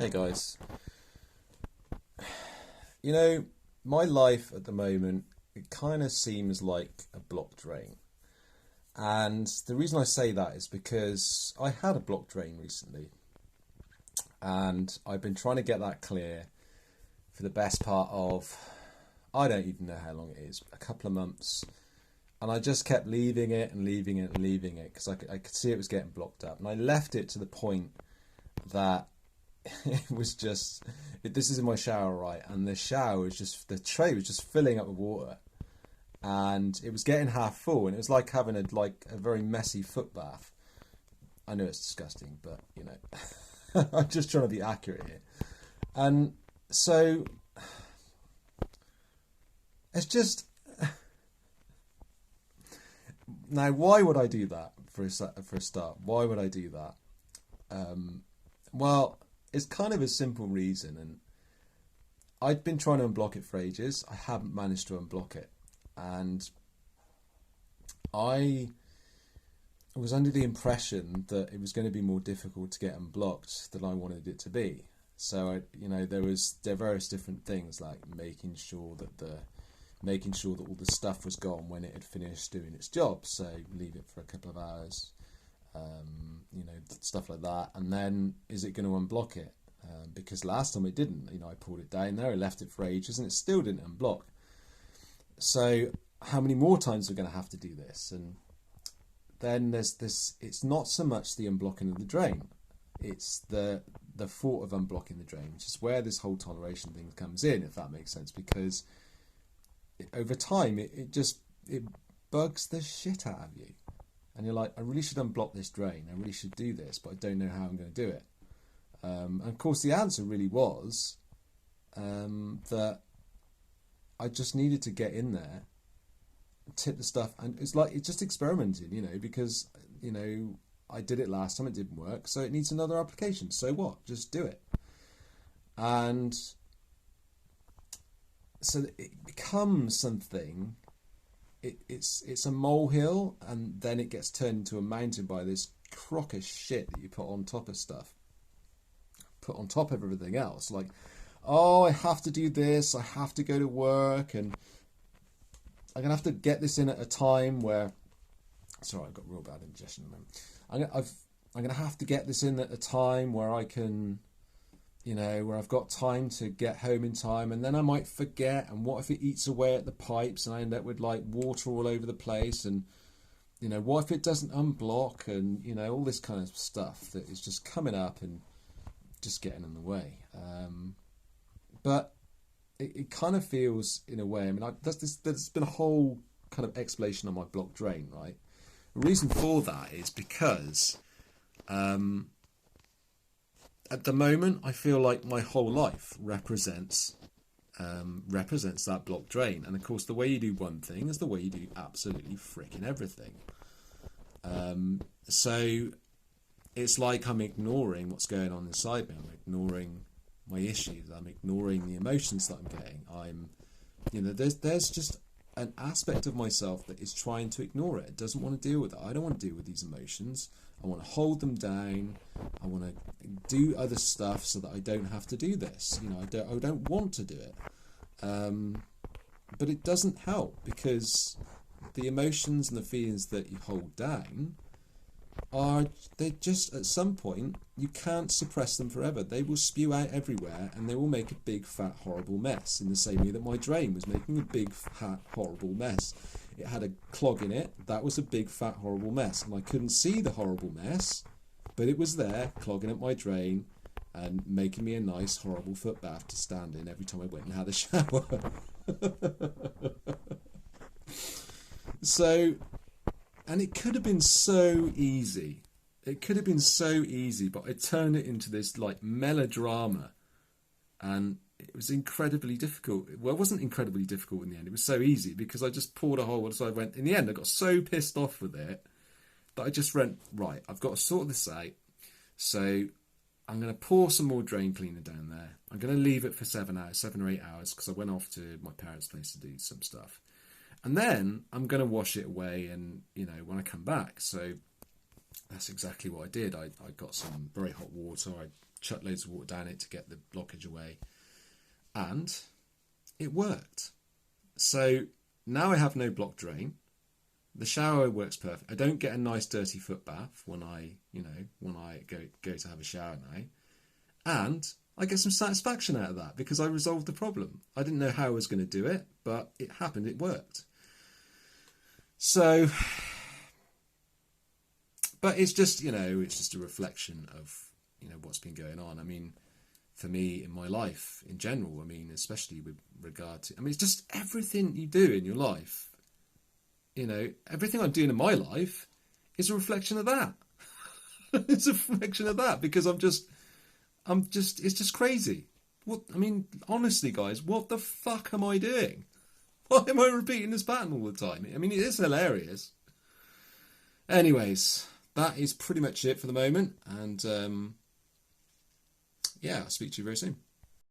Hey guys, you know, my life at the moment, it kind of seems like a block drain. And the reason I say that is because I had a block drain recently and I've been trying to get that clear for the best part of, I don't even know how long it is, a couple of months. And I just kept leaving it and leaving it and leaving it because I could see it was getting blocked up. And I left it to the point that it was just this is in my shower, right, and the shower was just the tray was just filling up with water, and it was getting half full, and it was like having a very messy foot bath. I know it's disgusting, but I'm just trying to be accurate here. And so it's just now, why would I do that for a start? Why would I do that? Well, it's kind of a simple reason, and I'd been trying to unblock it for ages. I haven't managed to unblock it, and I was under the impression that it was going to be more difficult to get unblocked than I wanted it to be. So there are various different things like making sure that all the stuff was gone when it had finished doing its job. So leave it for a couple of hours, stuff like that. And then, is it going to unblock it? Because last time it didn't. I pulled it down there, I left it for ages, and it still didn't unblock. So how many more times are we going to have to do this? And then there's this. It's not so much the unblocking of the drain; it's the thought of unblocking the drain, which is where this whole toleration thing comes in, if that makes sense. Because over time, it bugs the shit out of you. And you're like, I really should unblock this drain. I really should do this, but I don't know how I'm going to do it. And of course, the answer really was that I just needed to get in there, tip the stuff, and it's just experimenting, because I did it last time, it didn't work, so it needs another application. So what? Just do it. And so it becomes something. It's a molehill, and then it gets turned into a mountain by this crock of shit that you put on top of stuff, put on top of everything else. Like, oh, I have to do this, I have to go to work, and I'm gonna have to get this in at a time where. Sorry, I've got real bad indigestion at the moment. I'm gonna have to get this in at a time where I can. Where I've got time to get home in time, and then I might forget, and what if it eats away at the pipes and I end up with like water all over the place, and what if it doesn't unblock, and all this kind of stuff that is just coming up and just getting in the way. But it kind of feels, in a way, I mean, there's been a whole kind of explanation on my block drain, right? The reason for that is because at the moment, I feel like my whole life represents that block drain. And of course, the way you do one thing is the way you do absolutely freaking everything. So it's like I'm ignoring what's going on inside me. I'm ignoring my issues. I'm ignoring the emotions that I'm getting. There's just an aspect of myself that is trying to ignore it. It doesn't want to deal with it. I don't want to deal with these emotions. I want to hold them down. I want to do other stuff so that I don't have to do this. I don't want to do it. But it doesn't help, because the emotions and the feelings that you hold down they're just, at some point, you can't suppress them forever. They will spew out everywhere, and they will make a big, fat, horrible mess, in the same way that my drain was making a big, fat, horrible mess. It had a clog in it. That was a big, fat, horrible mess, and I couldn't see the horrible mess, but it was there, clogging up my drain and making me a nice, horrible foot bath to stand in every time I went and had a shower. And it could have been so easy. It could have been so easy, but I turned it into this like melodrama, and it was incredibly difficult. Well, it wasn't incredibly difficult in the end. It was so easy because I just poured a whole. So I went. In the end, I got so pissed off with it that I just went, right, I've got to sort this out. So I'm going to pour some more drain cleaner down there. I'm going to leave it for 7 or 8 hours, because I went off to my parents' place to do some stuff. And then I'm going to wash it away, and, when I come back. So that's exactly what I did. I got some very hot water. I chucked loads of water down it to get the blockage away, and it worked. So now I have no block drain. The shower works perfect. I don't get a nice dirty foot bath when I go to have a shower now, and I get some satisfaction out of that because I resolved the problem. I didn't know how I was going to do it, but it happened. It worked. So, but it's just a reflection of what's been going on. I mean, for me in my life in general, I mean, especially with regard to, it's just everything you do in your life. Everything I'm doing in my life is a reflection of that. It's a reflection of that because it's just crazy. Honestly, guys, what the fuck am I doing? Why am I repeating this pattern all the time? It is hilarious. Anyways, that is pretty much it for the moment. And I'll speak to you very soon.